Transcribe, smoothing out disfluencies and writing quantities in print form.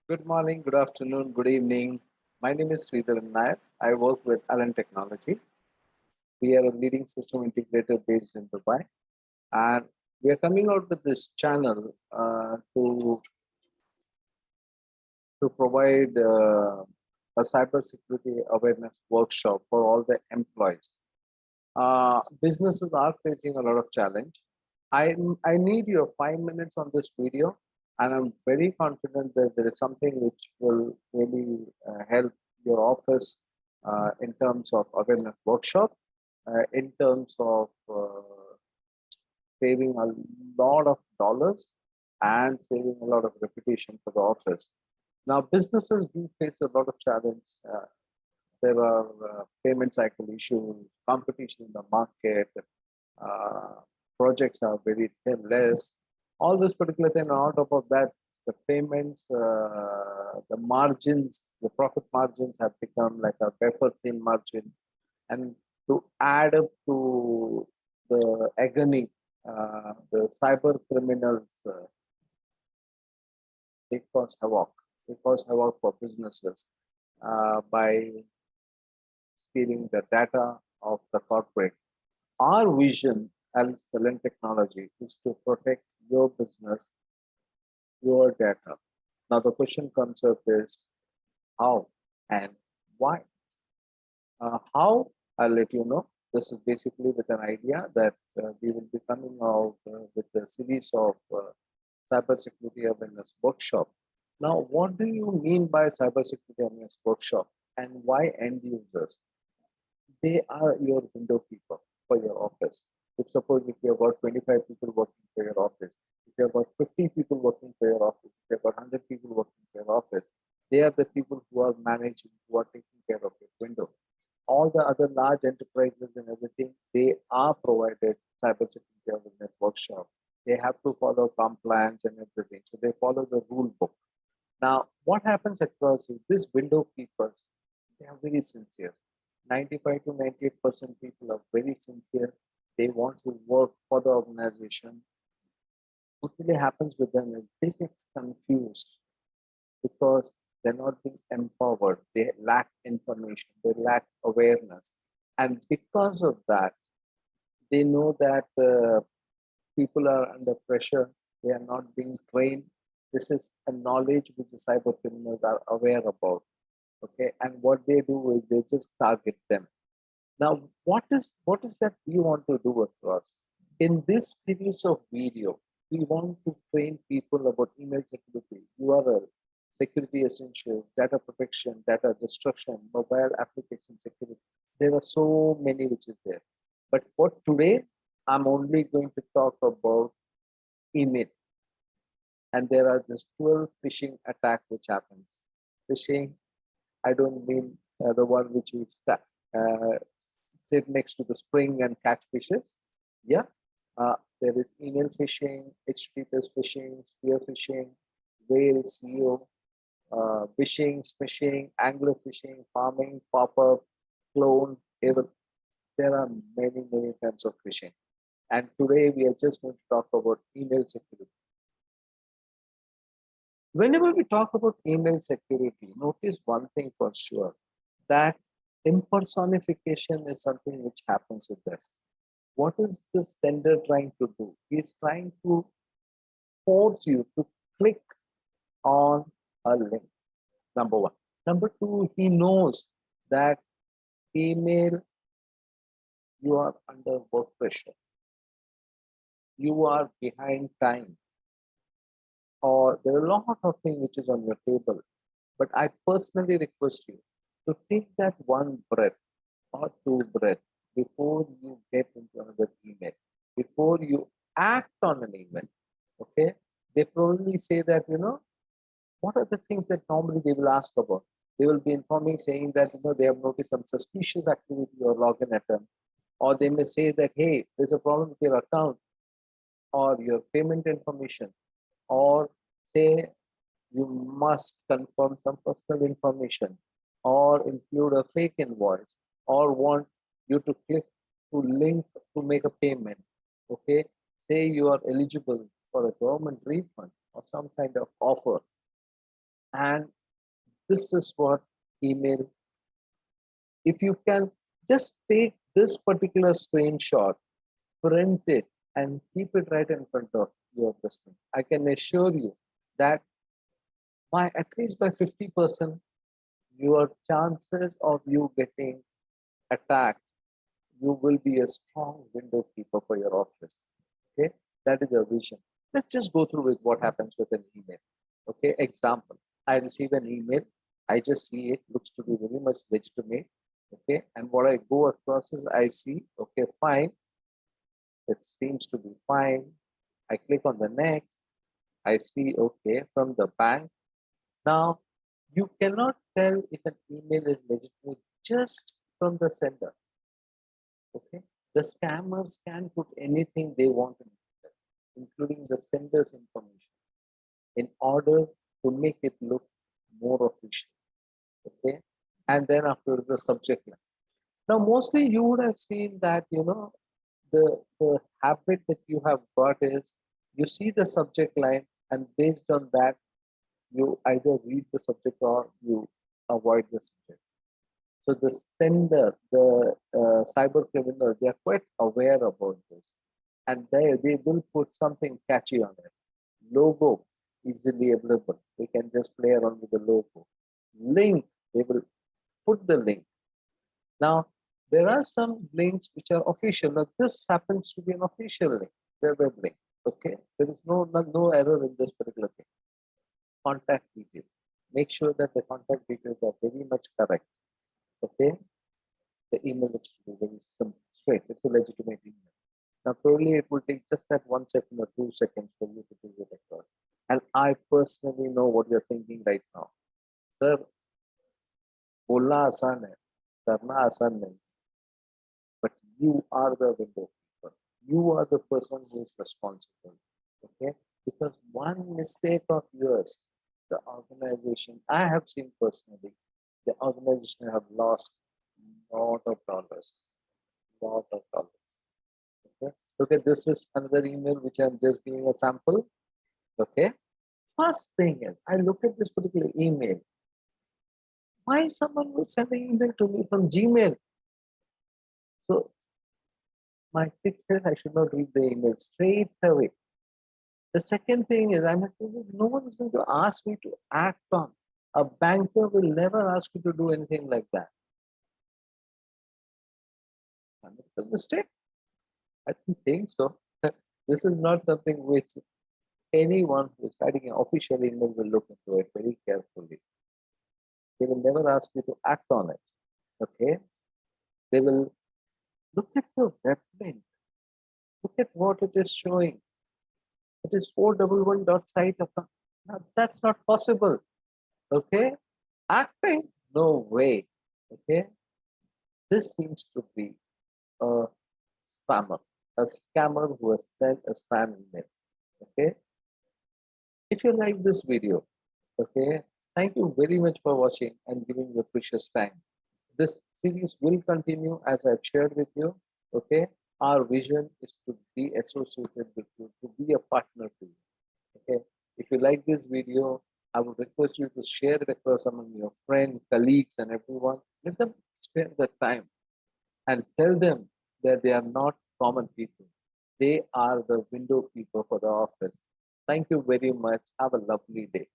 Good morning, good afternoon, good evening. My name is Sridhar Nair. I work with Allen Technology. We are a leading system integrator based in Dubai. And we are coming out with this channel to provide a cybersecurity awareness workshop for all the employees. Businesses are facing a lot of challenge. I need your 5 minutes on this video, and I'm very confident that there is something which will really help your office in terms of awareness workshop, in terms of saving a lot of dollars and saving a lot of reputation for the office. Now, businesses do face a lot of challenge. There are payment cycle issues, competition in the market, uh, projects are very less. All this particular thing, on top of that, the payments, the margins, the profit margins have become like a wafer thin margin. And to add up to the agony, the cyber criminals, they cause havoc. They cause havoc for businesses by stealing the data of the corporate. Our vision as Talent Technology is to protect your business, your data. Now the question comes up is how and why. How, I'll let you know. This is basically with an idea that we will be coming out with a series of cybersecurity awareness workshop. Now, what do you mean by cybersecurity awareness workshop and why end users? They are your window people for your office. If suppose if you have got 25 people working for your office, if you have got 50 people working for your office, if you have got 100 people working for your office, they are the people who are managing, who are taking care of your window. All the other large enterprises and everything, they are provided cybersecurity awareness workshop. They have to follow compliance and everything. So they follow the rule book. Now, what happens across is this window keepers, they are very sincere. 95 to 98% people are very sincere. They want to work for the organization. What really happens with them is they get confused because they're not being empowered. They lack information. They lack awareness. And because of that, they know that people are under pressure. They are not being trained. This is a knowledge which the cyber criminals are aware about. Okay, and what they do is they just target them. Now, what is that we want to do across? In this series of video, we want to train people about email security, URL, security essentials, data protection, data destruction, mobile application security. There are so many which is there. But for today, I'm only going to talk about email. And there are just 12 phishing attacks which happens. Phishing, I don't mean the one which you sit next to the spring and catch fishes. Yeah, there is email phishing, HTTPS phishing, spear phishing, whale, CEO, phishing, smishing, angler phishing, farming, pop-up, clone, evil. There are many types of phishing. And today we are just going to talk about email security. Whenever we talk about email security, notice one thing for sure, that impersonification is something which happens with this. What is the sender trying to do? He's trying to force you to click on a link, number one. Number two, he knows that email, you are under work pressure. You are behind time, or there are a lot of things which is on your table. But I personally request you to take that one breath or two breaths before you get into another email, before you act on an email. Okay? They probably say that, what are the things that normally they will ask about? They will be informing saying that, they have noticed some suspicious activity or login attempt. Or they may say that, hey, there's a problem with your account or your payment information. Or say you must confirm some personal information or include a fake invoice or want you to click to link to make a payment. Okay, say you are eligible for a government refund or some kind of offer, And this is what email, if you can just take this particular screenshot, print it, and keep it right in front of your system, I can assure you that by at least by 50%, your chances of you getting attacked, you will be a strong window keeper for your office. Okay, that is a vision. Let's just go through with what happens with an email. Okay, example, I receive an email, I just see it, looks to be very much legitimate. Okay, and what I go across is I see, okay, fine, it seems to be fine. I click on the next, I see, okay, from the bank. Now, you cannot tell if an email is legitimate just from the sender. Okay, the scammers can put anything they want in it, including the sender's information, in order to make it look more official. Okay, and then after the subject line. Now, mostly you would have seen that, the habit that you have got is you see the subject line, and based on that, you either read the subject or you avoid the subject. So the sender, the cyber criminal, they are quite aware about this, and they will put something catchy on it. Logo, easily available. They can just play around with the logo. Link, they will put the link. Now, there are some links which are official. Now, this happens to be an official link, web link. Okay, there is no error in this particular thing. Contact details. Make sure that the contact details are very much correct. Okay, the email is to be very simple, straight. It's a legitimate email. Now, probably it will take just that 1 second or 2 seconds for you to do it across. And I personally know what you're thinking right now. Sir, बोलना आसान है, करना आसान नहीं. But you are the window keeper. You are the person who is responsible. Okay? Because one mistake of yours, the organization, I have seen personally, the organization have lost lot of dollars. Lot of dollars. Okay? Okay, this is another email which I'm just giving a sample. Okay. First thing is, I look at this particular email. Why someone would send an email to me from Gmail? So my fix is I should not read the email straight away. The second thing is, no one is going to ask me to act on. A banker will never ask you to do anything like that. It's a mistake. I don't think so. This is not something which anyone who is writing an official email will look into it very carefully. They will never ask you to act on it. Okay? They will look at the web link. Look at what it is showing. It is 411.site account. Now, that's not possible. Okay? Acting? No way. Okay? This seems to be a spammer, a scammer who has sent a spam email. Okay? If you like this video, okay, thank you very much for watching and giving your precious time. This series will continue as I've shared with you. Okay, our vision is to be associated with you, to be a partner to you. Okay, if you like this video, I would request you to share it across among your friends, colleagues, and everyone. Let them spend the time and tell them that they are not common people. They are the window people for the office. Thank you very much. Have a lovely day.